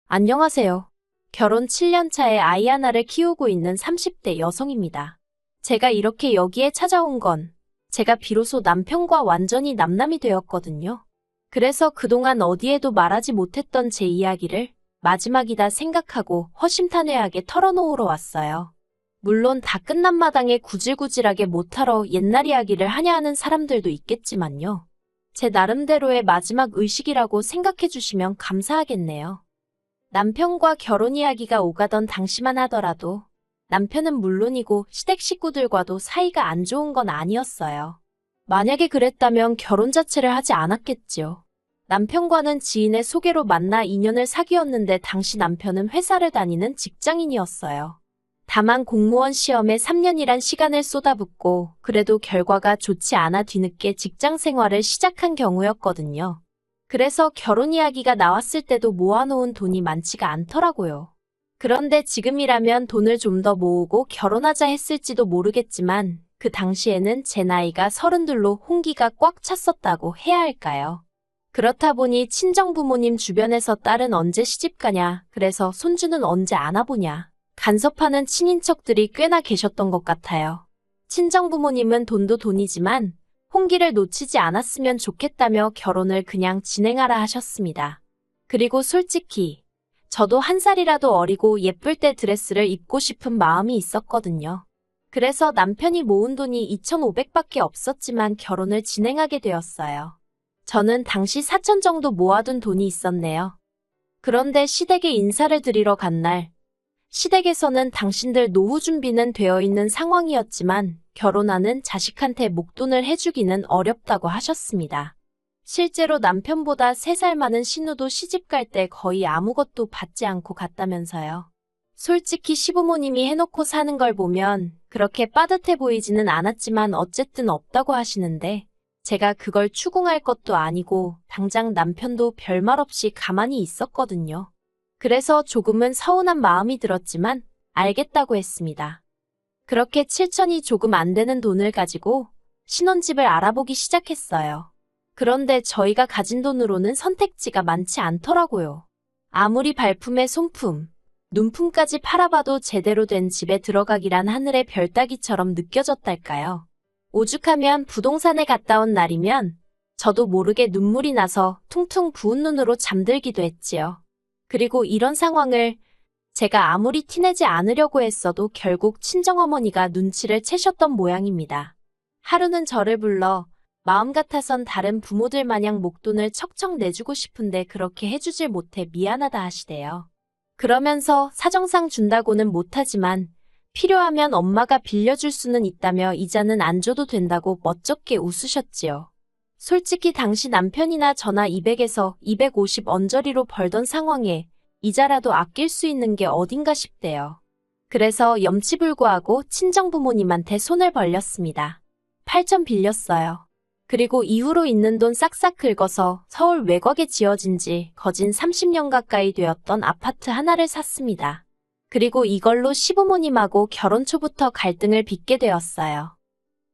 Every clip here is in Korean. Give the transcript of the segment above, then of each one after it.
안녕하세요. 결혼 7년 차에 아이 하나를 키우고 있는 30대 여성입니다. 제가 이렇게 여기에 찾아온 건 제가 비로소 남편과 완전히 남남이 되었거든요. 그래서 그동안 어디에도 말하지 못했던 제 이야기를 마지막이다 생각하고 허심탄회하게 털어놓으러 왔어요. 물론 다 끝난 마당에 구질구질하게 못하러 옛날 이야기를 하냐 하는 사람들도 있겠지만요. 제 나름대로의 마지막 의식이라고 생각해 주시면 감사하겠네요. 남편과 결혼 이야기가 오가던 당시만 하더라도 남편은 물론이고 시댁 식구들과도 사이가 안 좋은 건 아니었어요. 만약에 그랬다면 결혼 자체를 하지 않았겠지요. 남편과는 지인의 소개로 만나 인연을 사귀었는데 당시 남편은 회사를 다니는 직장인이었어요. 다만 공무원 시험에 3년이란 시간을 쏟아붓고 그래도 결과가 좋지 않아 뒤늦게 직장 생활을 시작한 경우였거든요. 그래서 결혼 이야기가 나왔을 때도 모아놓은 돈이 많지가 않더라고요. 그런데 지금이라면 돈을 좀 더 모으고 결혼하자 했을지도 모르겠지만 그 당시에는 제 나이가 32로 홍기가 꽉 찼었다고 해야 할까요? 그렇다 보니 친정부모님 주변에서 딸은 언제 시집가냐, 그래서 손주는 언제 안아보냐, 간섭하는 친인척들이 꽤나 계셨던 것 같아요. 친정부모님은 돈도 돈이지만 홍기를 놓치지 않았으면 좋겠다며 결혼을 그냥 진행하라 하셨습니다. 그리고 솔직히 저도 한 살이라도 어리고 예쁠 때 드레스를 입고 싶은 마음이 있었거든요. 그래서 남편이 모은 돈이 2,500밖에 없었지만 결혼을 진행하게 되었어요. 저는 당시 4천 정도 모아둔 돈이 있었네요. 그런데 시댁에 인사를 드리러 간 날, 시댁에서는 당신들 노후 준비는 되어 있는 상황이었지만 결혼하는 자식한테 목돈을 해주기는 어렵다고 하셨습니다. 실제로 남편보다 3살 많은 신우도 시집갈 때 거의 아무것도 받지 않고 갔다면서요. 솔직히 시부모님이 해놓고 사는 걸 보면 그렇게 빠듯해 보이지는 않았지만 어쨌든 없다고 하시는데 제가 그걸 추궁할 것도 아니고 당장 남편도 별말 없이 가만히 있었거든요. 그래서 조금은 서운한 마음이 들었지만 알겠다고 했습니다. 그렇게 7천이 조금 안 되는 돈을 가지고 신혼집을 알아보기 시작했어요. 그런데 저희가 가진 돈으로는 선택지가 많지 않더라고요. 아무리 발품에 손품, 눈품까지 팔아봐도 제대로 된 집에 들어가기란 하늘의 별 따기처럼 느껴졌달까요. 오죽하면 부동산에 갔다 온 날이면 저도 모르게 눈물이 나서 퉁퉁 부은 눈으로 잠들기도 했지요. 그리고 이런 상황을 제가 아무리 티내지 않으려고 했어도 결국 친정어머니가 눈치를 채셨던 모양입니다. 하루는 저를 불러 마음 같아선 다른 부모들 마냥 목돈을 척척 내주고 싶은데 그렇게 해주질 못해 미안하다 하시대요. 그러면서 사정상 준다고는 못하지만 필요하면 엄마가 빌려줄 수는 있다며 이자는 안 줘도 된다고 멋쩍게 웃으셨지요. 솔직히 당시 남편이나 저나 200에서 250 언저리로 벌던 상황에 이자라도 아낄 수 있는 게 어딘가 싶대요. 그래서 염치불구하고 친정부모님한테 손을 벌렸습니다. 8천 빌렸어요. 그리고 이후로 있는 돈 싹싹 긁어서 서울 외곽에 지어진 지 거진 30년 가까이 되었던 아파트 하나를 샀습니다. 그리고 이걸로 시부모님하고 결혼 초부터 갈등을 빚게 되었어요.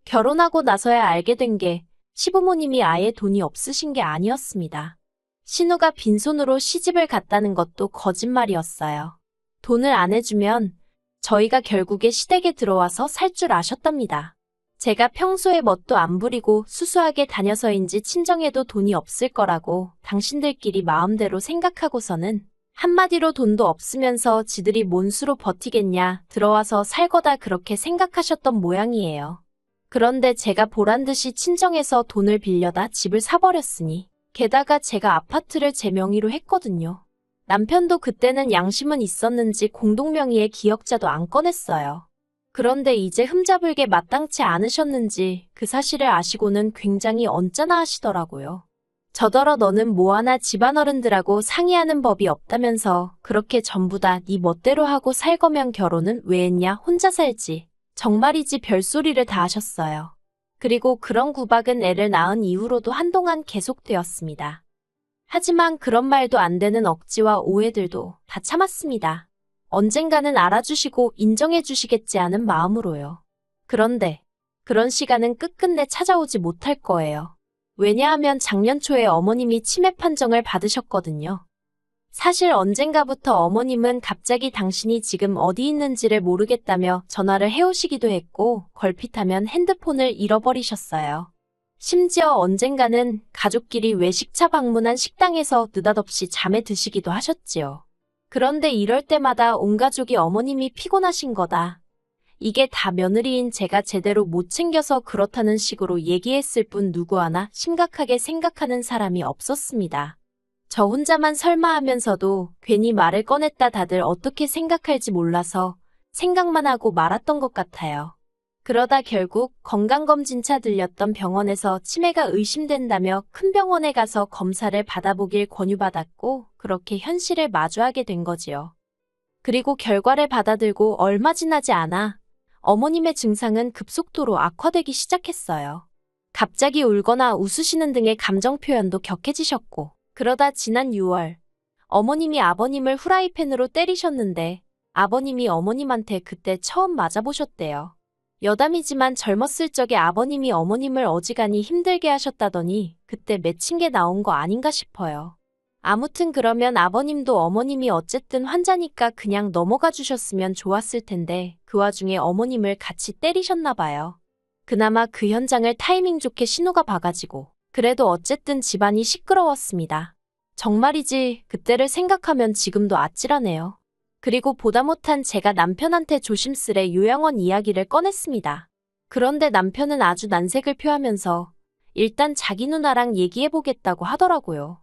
결혼하고 나서야 알게 된 게 시부모님이 아예 돈이 없으신 게 아니었습니다. 신우가 빈손으로 시집을 갔다는 것도 거짓말이었어요. 돈을 안 해주면 저희가 결국에 시댁에 들어와서 살 줄 아셨답니다. 제가 평소에 멋도 안 부리고 수수하게 다녀서인지 친정에도 돈이 없을 거라고 당신들끼리 마음대로 생각하고서는 한마디로 돈도 없으면서 지들이 뭔 수로 버티겠냐, 들어와서 살 거다 그렇게 생각하셨던 모양이에요. 그런데 제가 보란듯이 친정에서 돈을 빌려다 집을 사버렸으니 게다가 제가 아파트를 제 명의로 했거든요. 남편도 그때는 양심은 있었는지 공동명의의 기억자도 안 꺼냈어요. 그런데 이제 흠잡을게 마땅치 않으셨는지 그 사실을 아시고는 굉장히 언짢아 하시더라고요. 저더러 너는 뭐하나 집안어른들하고 상의하는 법이 없다면서 그렇게 전부 다 네 멋대로 하고 살 거면 결혼은 왜 했냐, 혼자 살지. 정말이지 별소리를 다 하셨어요. 그리고 그런 구박은 애를 낳은 이후로도 한동안 계속되었습니다. 하지만 그런 말도 안 되는 억지와 오해들도 다 참았습니다. 언젠가는 알아주시고 인정해 주시겠지 하는 마음으로요. 그런데 그런 시간은 끝끝내 찾아오지 못할 거예요. 왜냐하면 작년 초에 어머님이 치매 판정을 받으셨거든요. 사실 언젠가부터 어머님은 갑자기 당신이 지금 어디 있는지를 모르겠다며 전화를 해오시기도 했고 걸핏하면 핸드폰을 잃어버리셨어요. 심지어 언젠가는 가족끼리 외식차 방문한 식당에서 느닷없이 잠에 드시기도 하셨지요. 그런데 이럴 때마다 온 가족이 어머님이 피곤하신 거다. 이게 다 며느리인 제가 제대로 못 챙겨서 그렇다는 식으로 얘기했을 뿐 누구 하나 심각하게 생각하는 사람이 없었습니다. 저 혼자만 설마 하면서도 괜히 말을 꺼냈다 다들 어떻게 생각할지 몰라서 생각만 하고 말았던 것 같아요. 그러다 결국 건강검진차 들렸던 병원에서 치매가 의심된다며 큰 병원에 가서 검사를 받아보길 권유받았고 그렇게 현실을 마주하게 된 거지요. 그리고 결과를 받아들고 얼마 지나지 않아 어머님의 증상은 급속도로 악화되기 시작했어요. 갑자기 울거나 웃으시는 등의 감정 표현도 격해지셨고 그러다 지난 6월 어머님이 아버님을 후라이팬으로 때리셨는데 아버님이 어머님한테 그때 처음 맞아보셨대요. 여담이지만 젊었을 적에 아버님이 어머님을 어지간히 힘들게 하셨다더니 그때 맺힌 게 나온 거 아닌가 싶어요. 아무튼 그러면 아버님도 어머님이 어쨌든 환자니까 그냥 넘어가 주셨으면 좋았을 텐데 그 와중에 어머님을 같이 때리셨나 봐요. 그나마 그 현장을 타이밍 좋게 신호가 봐가지고 그래도 어쨌든 집안이 시끄러웠습니다. 정말이지 그때를 생각하면 지금도 아찔하네요. 그리고 보다 못한 제가 남편한테 조심스레 요양원 이야기를 꺼냈습니다. 그런데 남편은 아주 난색을 표하면서 일단 자기 누나랑 얘기해보겠다고 하더라고요.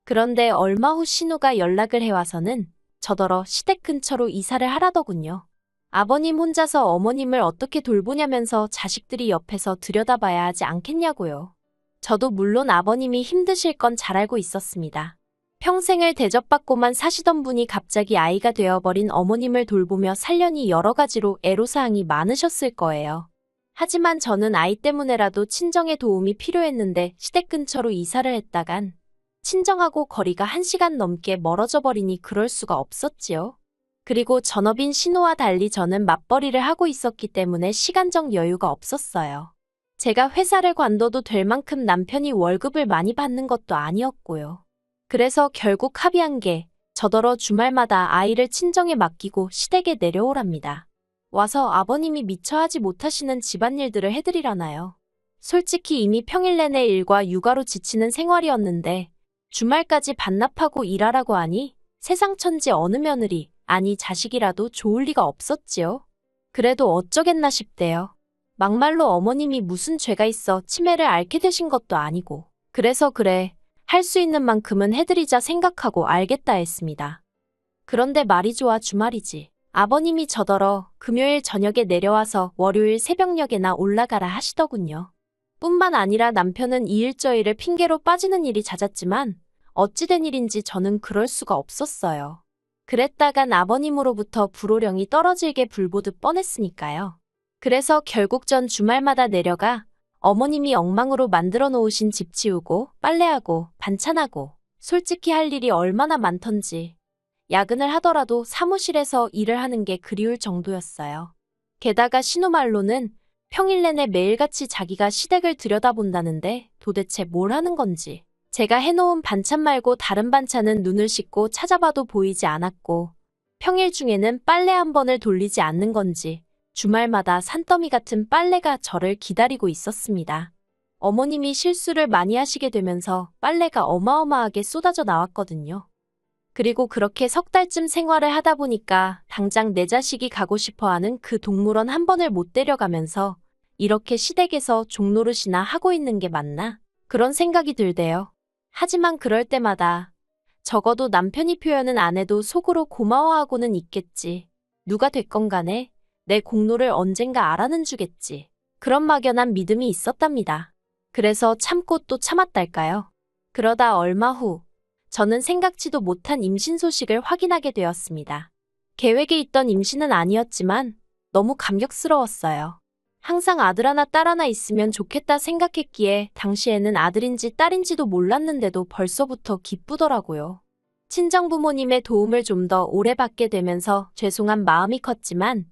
그런데 얼마 후 신우가 연락을 해와서는 저더러 시댁 근처로 이사를 하라더군요. 아버님 혼자서 어머님을 어떻게 돌보냐면서 자식들이 옆에서 들여다봐야 하지 않겠냐고요. 저도 물론 아버님이 힘드실 건 잘 알고 있었습니다. 평생을 대접받고만 사시던 분이 갑자기 아이가 되어버린 어머님을 돌보며 살려니 여러 가지로 애로사항이 많으셨을 거예요. 하지만 저는 아이 때문에라도 친정의 도움이 필요했는데 시댁 근처로 이사를 했다간 친정하고 거리가 1시간 넘게 멀어져 버리니 그럴 수가 없었지요. 그리고 전업인 신우와 달리 저는 맞벌이를 하고 있었기 때문에 시간적 여유가 없었어요. 제가 회사를 관둬도 될 만큼 남편이 월급을 많이 받는 것도 아니었고요. 그래서 결국 합의한 게 저더러 주말마다 아이를 친정에 맡기고 시댁에 내려오랍니다. 와서 아버님이 미처 하지 못하시는 집안일들을 해드리라나요. 솔직히 이미 평일 내내 일과 육아로 지치는 생활이었는데 주말까지 반납하고 일하라고 하니 세상 천지 어느 며느리, 아니 자식이라도 좋을 리가 없었지요. 그래도 어쩌겠나 싶대요. 막말로 어머님이 무슨 죄가 있어 치매를 앓게 되신 것도 아니고 그래서 그래. 할 수 있는 만큼은 해드리자 생각하고 알겠다 했습니다. 그런데 말이 좋아 주말이지. 아버님이 저더러 금요일 저녁에 내려와서 월요일 새벽녘에나 올라가라 하시더군요. 뿐만 아니라 남편은 이 일 저 일을 핑계로 빠지는 일이 잦았지만 어찌된 일인지 저는 그럴 수가 없었어요. 그랬다간 아버님으로부터 불호령이 떨어질게 불보듯 뻔했으니까요. 그래서 결국 전 주말마다 내려가 어머님이 엉망으로 만들어 놓으신 집 치우고 빨래하고 반찬하고 솔직히 할 일이 얼마나 많던지 야근을 하더라도 사무실에서 일을 하는 게 그리울 정도였어요. 게다가 신우 말로는 평일 내내 매일같이 자기가 시댁을 들여다본다는데 도대체 뭘 하는 건지 제가 해놓은 반찬 말고 다른 반찬은 눈을 씻고 찾아봐도 보이지 않았고 평일 중에는 빨래 한 번을 돌리지 않는 건지 주말마다 산더미 같은 빨래가 저를 기다리고 있었습니다. 어머님이 실수를 많이 하시게 되면서 빨래가 어마어마하게 쏟아져 나왔거든요. 그리고 그렇게 석 달쯤 생활을 하다 보니까 당장 내 자식이 가고 싶어하는 그 동물원 한 번을 못 데려가면서 이렇게 시댁에서 종노릇이나 하고 있는 게 맞나? 그런 생각이 들대요. 하지만 그럴 때마다 적어도 남편이 표현은 안 해도 속으로 고마워하고는 있겠지. 누가 됐건 간에 내 공로를 언젠가 알아는 주겠지. 그런 막연한 믿음이 있었답니다. 그래서 참고 또 참았달까요? 그러다 얼마 후 저는 생각지도 못한 임신 소식을 확인하게 되었습니다. 계획에 있던 임신은 아니었지만 너무 감격스러웠어요. 항상 아들 하나 딸 하나 있으면 좋겠다 생각했기에 당시에는 아들인지 딸인지도 몰랐는데도 벌써부터 기쁘더라고요. 친정부모님의 도움을 좀 더 오래 받게 되면서 죄송한 마음이 컸지만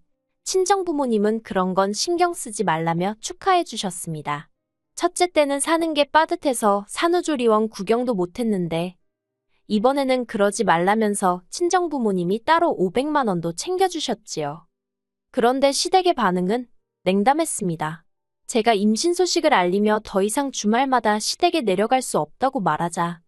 친정부모님은 그런 건 신경 쓰지 말라며 축하해 주셨습니다. 첫째 때는 사는 게 빠듯해서 산후조리원 구경도 못했는데 이번에는 그러지 말라면서 친정부모님이 따로 500만 원도 챙겨주셨지요. 그런데 시댁의 반응은 냉담했습니다. 제가 임신 소식을 알리며 더 이상 주말마다 시댁에 내려갈 수 없다고 말하자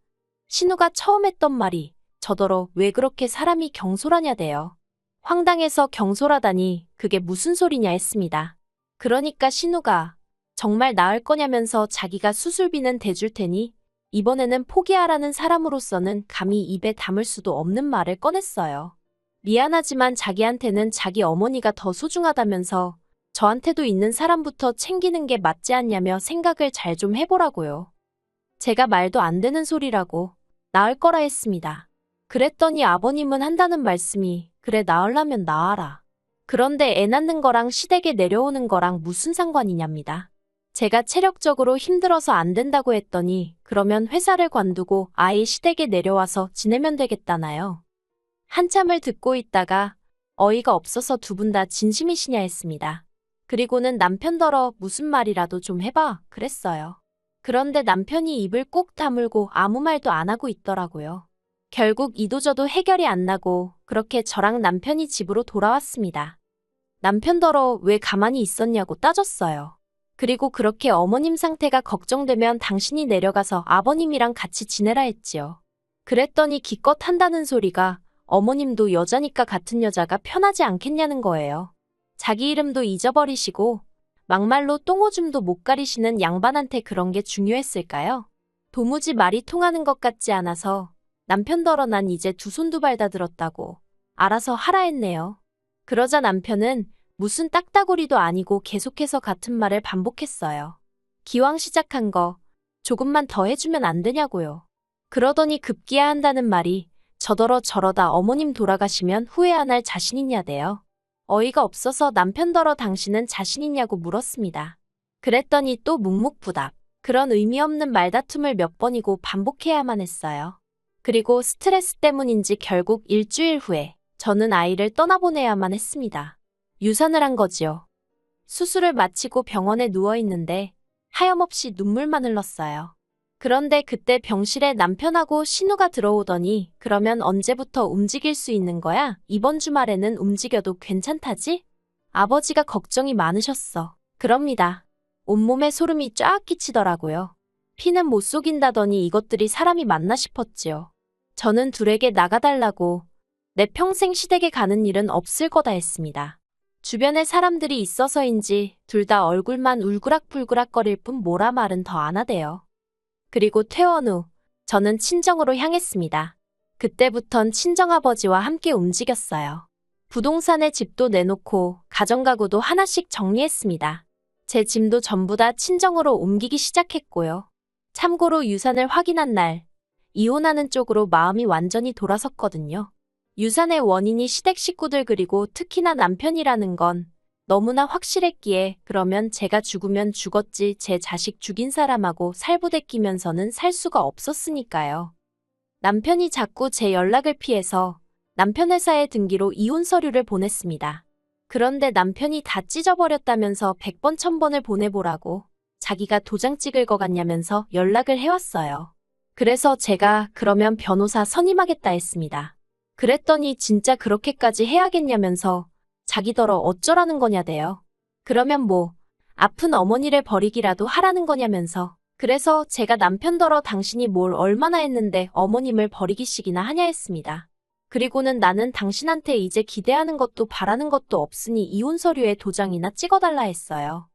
신우가 처음 했던 말이 저더러 왜 그렇게 사람이 경솔하냐대요. 황당해서 경솔하다니 그게 무슨 소리냐 했습니다. 그러니까 신우가 정말 나을 거냐면서 자기가 수술비는 대줄 테니 이번에는 포기하라는 사람으로서는 감히 입에 담을 수도 없는 말을 꺼냈어요. 미안하지만 자기한테는 자기 어머니가 더 소중하다면서 저한테도 있는 사람부터 챙기는 게 맞지 않냐며 생각을 잘 좀 해보라고요. 제가 말도 안 되는 소리라고 나을 거라 했습니다. 그랬더니 아버님은 한다는 말씀이 그래 나으려면 나아라. 그런데 애 낳는 거랑 시댁에 내려오는 거랑 무슨 상관이냐입니다. 제가 체력적으로 힘들어서 안 된다고 했더니 그러면 회사를 관두고 아예 시댁에 내려와서 지내면 되겠다나요. 한참을 듣고 있다가 어이가 없어서 두 분 다 진심이시냐 했습니다. 그리고는 남편더러 무슨 말이라도 좀 해봐 그랬어요. 그런데 남편이 입을 꾹 다물고 아무 말도 안 하고 있더라고요. 결국 이도저도 해결이 안 나고 그렇게 저랑 남편이 집으로 돌아왔습니다. 남편더러 왜 가만히 있었냐고 따졌어요. 그리고 그렇게 어머님 상태가 걱정되면 당신이 내려가서 아버님이랑 같이 지내라 했지요. 그랬더니 기껏 한다는 소리가 어머님도 여자니까 같은 여자가 편하지 않겠냐는 거예요. 자기 이름도 잊어버리시고 막말로 똥오줌도 못 가리시는 양반한테 그런 게 중요했을까요? 도무지 말이 통하는 것 같지 않아서 남편더러 난 이제 두 손 두 발 다 들었다고 알아서 하라 했네요. 그러자 남편은 무슨 딱따구리도 아니고 계속해서 같은 말을 반복했어요. 기왕 시작한 거 조금만 더 해주면 안 되냐고요. 그러더니 급기야 한다는 말이 저더러 저러다 어머님 돌아가시면 후회 안 할 자신 있냐대요. 어이가 없어서 남편더러 당신은 자신 있냐고 물었습니다. 그랬더니 또 묵묵부답. 그런 의미 없는 말다툼을 몇 번이고 반복해야만 했어요. 그리고 스트레스 때문인지 결국 일주일 후에 저는 아이를 떠나보내야만 했습니다. 유산을 한 거지요. 수술을 마치고 병원에 누워있는데 하염없이 눈물만 흘렀어요. 그런데 그때 병실에 남편하고 신우가 들어오더니 그러면 언제부터 움직일 수 있는 거야? 이번 주말에는 움직여도 괜찮다지? 아버지가 걱정이 많으셨어. 그럽니다. 온몸에 소름이 쫙 끼치더라고요. 피는 못 속인다더니 이것들이 사람이 맞나 싶었지요. 저는 둘에게 나가달라고 내 평생 시댁에 가는 일은 없을 거다 했습니다. 주변에 사람들이 있어서인지 둘 다 얼굴만 울그락불그락거릴 뿐 뭐라 말은 더 안 하대요. 그리고 퇴원 후 저는 친정으로 향했습니다. 그때부턴 친정아버지와 함께 움직였어요. 부동산에 집도 내놓고 가정가구도 하나씩 정리했습니다. 제 짐도 전부 다 친정으로 옮기기 시작했고요. 참고로 유산을 확인한 날 이혼하는 쪽으로 마음이 완전히 돌아섰거든요. 유산의 원인이 시댁 식구들 그리고 특히나 남편이라는 건 너무나 확실했기에 그러면 제가 죽으면 죽었지 제 자식 죽인 사람하고 살부대끼면서는 살 수가 없었으니까요. 남편이 자꾸 제 연락을 피해서 남편 회사에 등기로 이혼 서류를 보냈습니다. 그런데 남편이 다 찢어버렸다면서 100번 1000번을 보내보라고 자기가 도장 찍을 것 같냐면서 연락을 해왔어요. 그래서 제가 그러면 변호사 선임하겠다 했습니다. 그랬더니 진짜 그렇게까지 해야겠냐면서 자기더러 어쩌라는 거냐대요. 그러면 뭐 아픈 어머니를 버리기라도 하라는 거냐면서. 그래서 제가 남편더러 당신이 뭘 얼마나 했는데 어머님을 버리기식이나 하냐 했습니다. 그리고는 나는 당신한테 이제 기대하는 것도 바라는 것도 없으니 이혼 서류에 도장이나 찍어달라 했어요.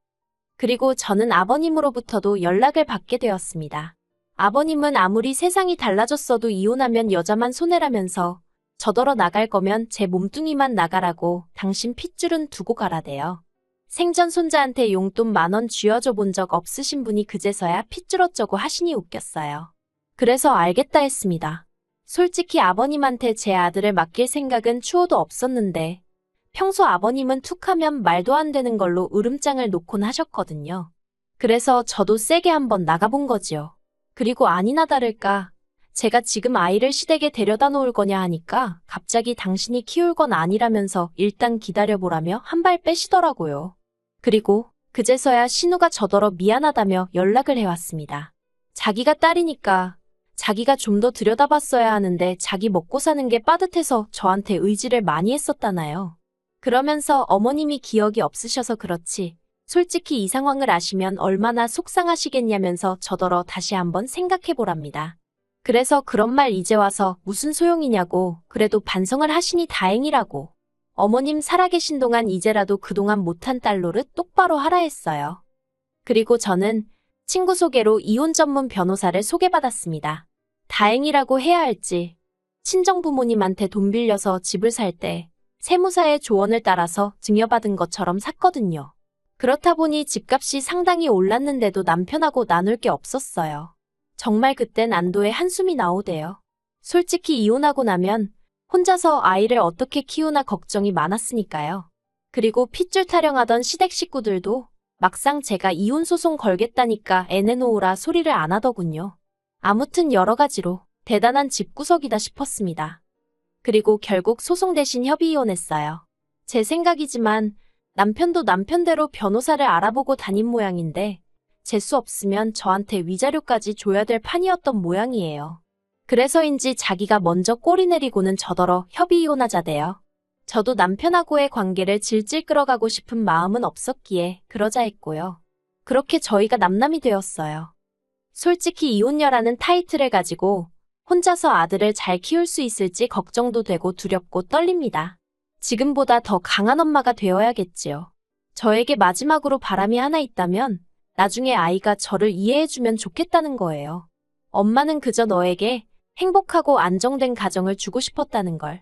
그리고 저는 아버님으로부터도 연락을 받게 되었습니다. 아버님은 아무리 세상이 달라졌어도 이혼하면 여자만 손해라면서 저더러 나갈 거면 제 몸뚱이만 나가라고 당신 핏줄은 두고 가라대요. 생전 손자한테 용돈 10,000원 쥐어줘 본 적 없으신 분이 그제서야 핏줄 어쩌고 하시니 웃겼어요. 그래서 알겠다 했습니다. 솔직히 아버님한테 제 아들을 맡길 생각은 추호도 없었는데 평소 아버님은 툭하면 말도 안 되는 걸로 으름장을 놓곤 하셨거든요. 그래서 저도 세게 한번 나가본 거지요. 그리고 아니나 다를까 제가 지금 아이를 시댁에 데려다 놓을 거냐 하니까 갑자기 당신이 키울 건 아니라면서 일단 기다려보라며 한 발 빼시더라고요. 그리고 그제서야 신우가 저더러 미안하다며 연락을 해왔습니다. 자기가 딸이니까 자기가 좀 더 들여다봤어야 하는데 자기 먹고 사는 게 빠듯해서 저한테 의지를 많이 했었다나요. 그러면서 어머님이 기억이 없으셔서 그렇지. 솔직히 이 상황을 아시면 얼마나 속상하시겠냐면서 저더러 다시 한번 생각해보랍니다. 그래서 그런 말 이제 와서 무슨 소용이냐고, 그래도 반성을 하시니 다행이라고. 어머님 살아계신 동안 이제라도 그동안 못한 딸 노릇 똑바로 하라 했어요. 그리고 저는 친구 소개로 이혼 전문 변호사를 소개받았습니다. 다행이라고 해야 할지, 친정부모님한테 돈 빌려서 집을 살 때 세무사의 조언을 따라서 증여받은 것처럼 샀거든요. 그렇다 보니 집값이 상당히 올랐는데도 남편하고 나눌 게 없었어요. 정말 그땐 안도의 한숨이 나오대요. 솔직히 이혼하고 나면 혼자서 아이를 어떻게 키우나 걱정이 많았으니까요. 그리고 핏줄 타령하던 시댁 식구들도 막상 제가 이혼 소송 걸겠다니까 애 내놓으라 소리를 안 하더군요. 아무튼 여러 가지로 대단한 집구석이다 싶었습니다. 그리고 결국 소송 대신 협의 이혼했어요. 제 생각이지만 남편도 남편대로 변호사를 알아보고 다닌 모양인데 재수 없으면 저한테 위자료까지 줘야 될 판이었던 모양이에요. 그래서인지 자기가 먼저 꼬리 내리고는 저더러 협의 이혼하자대요. 저도 남편하고의 관계를 질질 끌어가고 싶은 마음은 없었기에 그러자 했고요. 그렇게 저희가 남남이 되었어요. 솔직히 이혼녀라는 타이틀을 가지고 혼자서 아들을 잘 키울 수 있을지 걱정도 되고 두렵고 떨립니다. 지금보다 더 강한 엄마가 되어야겠지요. 저에게 마지막으로 바람이 하나 있다면 나중에 아이가 저를 이해해주면 좋겠다는 거예요. 엄마는 그저 너에게 행복하고 안정된 가정을 주고 싶었다는 걸.